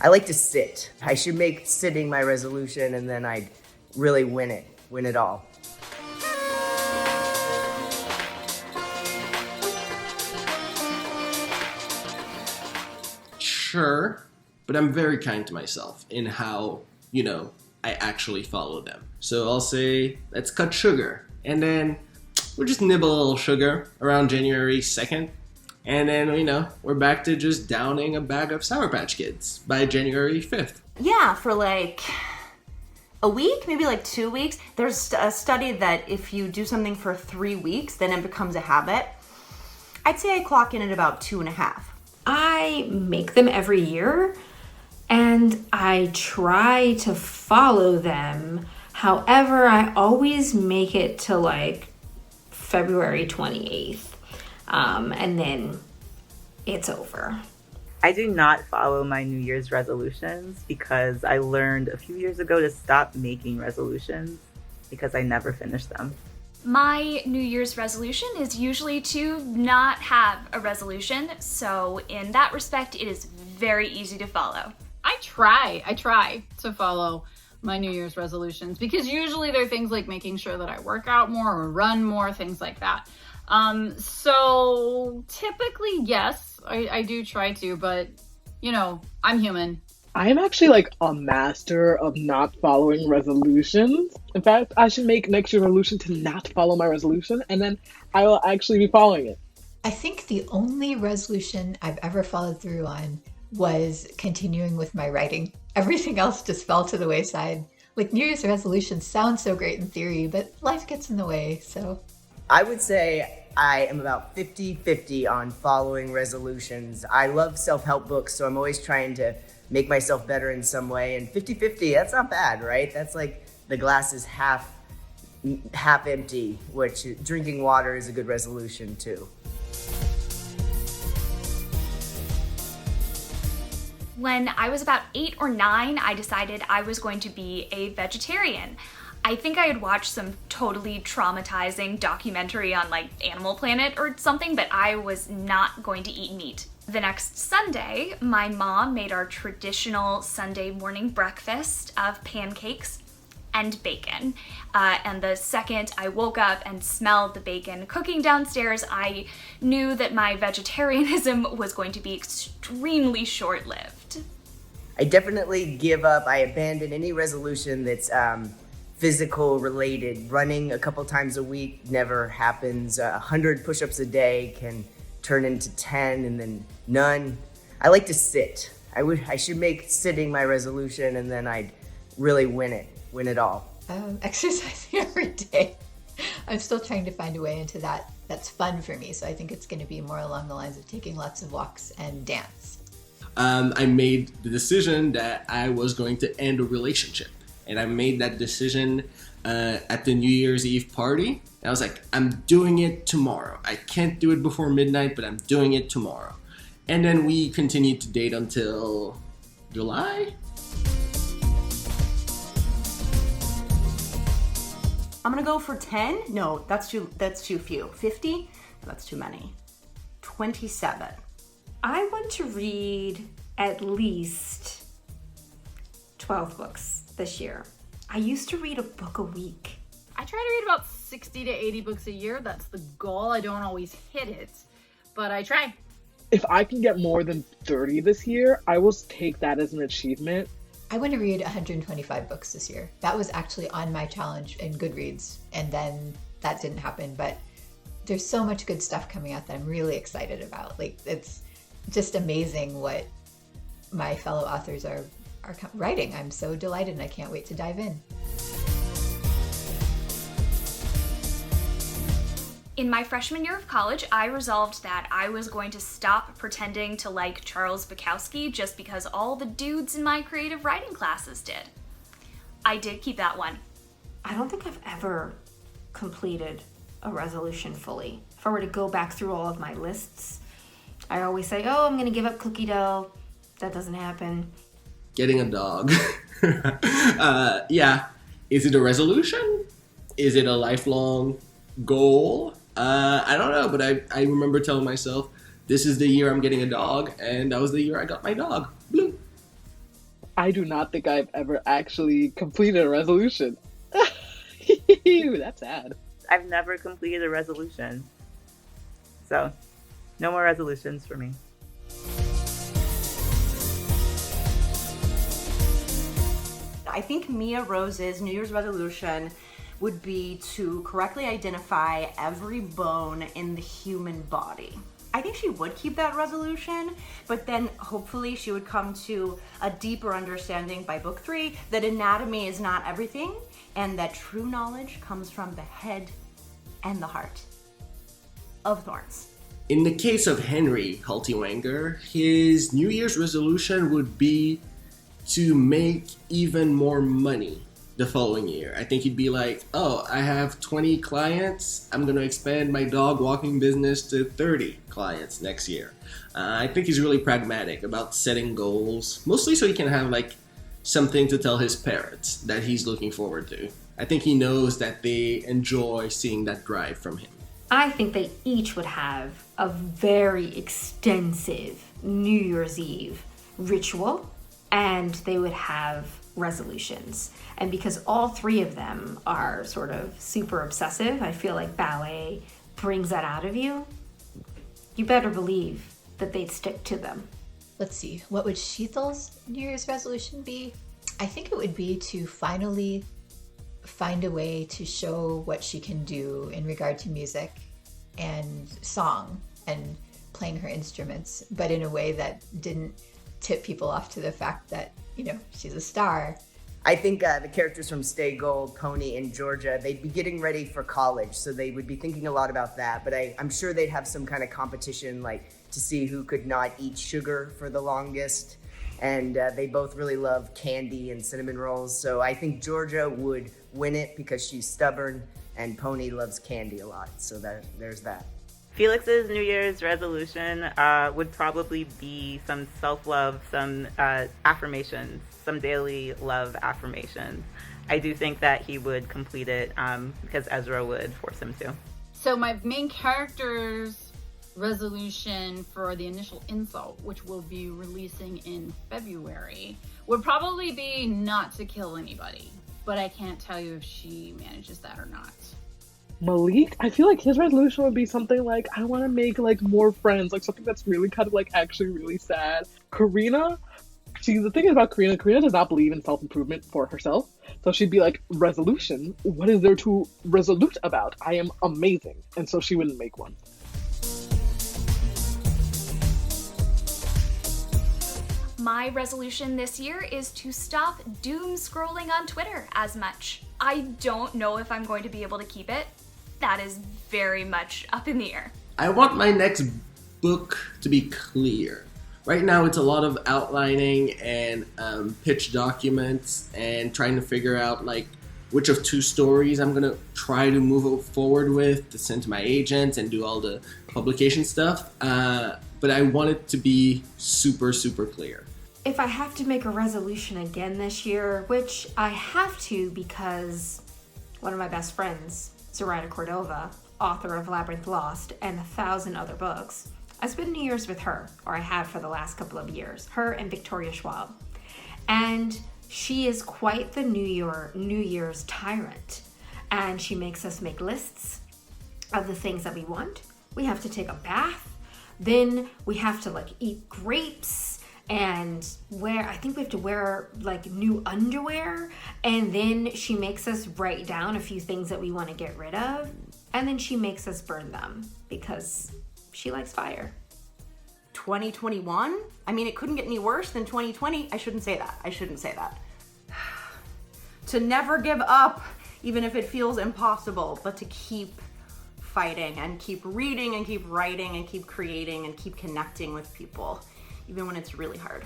I like to sit. I should make sitting my resolution, and then I'd really win it all. Sure, but I'm very kind to myself in how, I actually follow them. So I'll say, let's cut sugar. And then we'll just nibble a little sugar around January 2nd. And then, we're back to just downing a bag of Sour Patch Kids by January 5th. Yeah, for like a week, maybe like 2 weeks. There's a study that if you do something for 3 weeks, then it becomes a habit. I'd say I clock in at about 2.5. I make them every year, and I try to follow them. However, I always make it to like February 28th, and then it's over. I do not follow my New Year's resolutions because I learned a few years ago to stop making resolutions because I never finish them. My New Year's resolution is usually to not have a resolution, so in that respect, it is very easy to follow. I try to follow my New Year's resolutions because usually they're things like making sure that I work out more or run more, things like that. So typically, yes, I do try to, but I'm human. I am actually like a master of not following resolutions. In fact, I should make next year's resolution to not follow my resolution, and then I will actually be following it. I think the only resolution I've ever followed through on was continuing with my writing. Everything else just fell to the wayside. Like, New Year's resolutions sound so great in theory, but life gets in the way, so. I would say I am about 50-50 on following resolutions. I love self-help books, so I'm always trying to make myself better in some way. And 50-50, that's not bad, right? That's like the glass is half empty, which drinking water is a good resolution too. When I was about 8 or 9, I decided I was going to be a vegetarian. I think I had watched some totally traumatizing documentary on like Animal Planet or something, but I was not going to eat meat. The next Sunday, my mom made our traditional Sunday morning breakfast of pancakes and bacon. And the second I woke up and smelled the bacon cooking downstairs, I knew that my vegetarianism was going to be extremely short-lived. I definitely give up. I abandon any resolution that's physical related. Running a couple times a week never happens. 100 push-ups a day can turn into 10 and then none. I like to sit. I should make sitting my resolution, and then I'd really win it all. Exercising every day. I'm still trying to find a way into that. That's fun for me, so I think it's going to be more along the lines of taking lots of walks and dance. I made the decision that I was going to end a relationship. And I made that decision at the New Year's Eve party. And I was like, I'm doing it tomorrow. I can't do it before midnight, but I'm doing it tomorrow. And then we continued to date until July. I'm gonna go for 10. No, that's too few. 50? That's too many. 27. I want to read at least 12 books this year. I used to read a book a week. I try to read about 60 to 80 books a year. That's the goal. I don't always hit it, but I try. If I can get more than 30 this year, I will take that as an achievement. I want to read 125 books this year. That was actually on my challenge in Goodreads, and then that didn't happen, but there's so much good stuff coming out that I'm really excited about. Like, it's just amazing what my fellow authors are writing. I'm so delighted, and I can't wait to dive in. In my freshman year of college, I resolved that I was going to stop pretending to like Charles Bukowski just because all the dudes in my creative writing classes did. I did keep that one. I don't think I've ever completed a resolution fully. If I were to go back through all of my lists, I always say, oh, I'm gonna give up cookie dough. That doesn't happen. Getting a dog. Yeah. Is it a resolution? Is it a lifelong goal? I don't know, but I remember telling myself, this is the year I'm getting a dog, and that was the year I got my dog, Blue. I do not think I've ever actually completed a resolution. That's sad. I've never completed a resolution. So, no more resolutions for me. I think Mia Rose's New Year's resolution would be to correctly identify every bone in the human body. I think she would keep that resolution, but then hopefully she would come to a deeper understanding by book 3 that anatomy is not everything and that true knowledge comes from the head and the heart of Thorns. In the case of Henry Haltiwanger, his New Year's resolution would be to make even more money the following year. I think he'd be like, oh, I have 20 clients. I'm going to expand my dog walking business to 30 clients next year. I think he's really pragmatic about setting goals, mostly so he can have like something to tell his parents that he's looking forward to. I think he knows that they enjoy seeing that drive from him. I think they each would have a very extensive New Year's Eve ritual, and they would have resolutions. And because all 3 of them are sort of super obsessive, I feel like ballet brings that out of you. You better believe that they'd stick to them. Let's see, what would Sheethal's New Year's resolution be? I think it would be to finally find a way to show what she can do in regard to music and song and playing her instruments, but in a way that didn't tip people off to the fact that, you know, she's a star. I think the characters from Stay Gold, Pony, and Georgia, they'd be getting ready for college, so they would be thinking a lot about that. But I'm sure they'd have some kind of competition, like to see who could not eat sugar for the longest. And they both really love candy and cinnamon rolls. So I think Georgia would win it because she's stubborn, and Pony loves candy a lot. So there's that. Felix's New Year's resolution would probably be some self-love, some affirmations, some daily love affirmations. I do think that he would complete it because Ezra would force him to. So my main character's resolution for the initial insult, which we'll be releasing in February, would probably be not to kill anybody. But I can't tell you if she manages that or not. Malik, I feel like his resolution would be something like, I want to make like more friends, like something that's really kind of like actually really sad. Karina, the thing is about Karina does not believe in self-improvement for herself. So she'd be like, resolution? What is there to resolute about? I am amazing. And so she wouldn't make one. My resolution this year is to stop doom scrolling on Twitter as much. I don't know if I'm going to be able to keep it. That is very much up in the air. I want my next book to be clear. Right now it's a lot of outlining and pitch documents and trying to figure out like which of 2 stories I'm gonna try to move forward with to send to my agents and do all the publication stuff. But I want it to be super, super clear. If I have to make a resolution again this year, which I have to because one of my best friends, Zoraida Cordova, author of Labyrinth Lost and 1,000 other books, I spent New Year's with her, or I have for the last couple of years, her and Victoria Schwab. And she is quite the New Year's tyrant. And she makes us make lists of the things that we want. We have to take a bath. Then we have to like eat grapes and I think we have to wear like new underwear. And then she makes us write down a few things that we want to get rid of. And then she makes us burn them because she likes fire. 2021? I mean, it couldn't get any worse than 2020. I shouldn't say that. To never give up, even if it feels impossible, but to keep fighting and keep reading and keep writing and keep creating and keep connecting with people, even when it's really hard.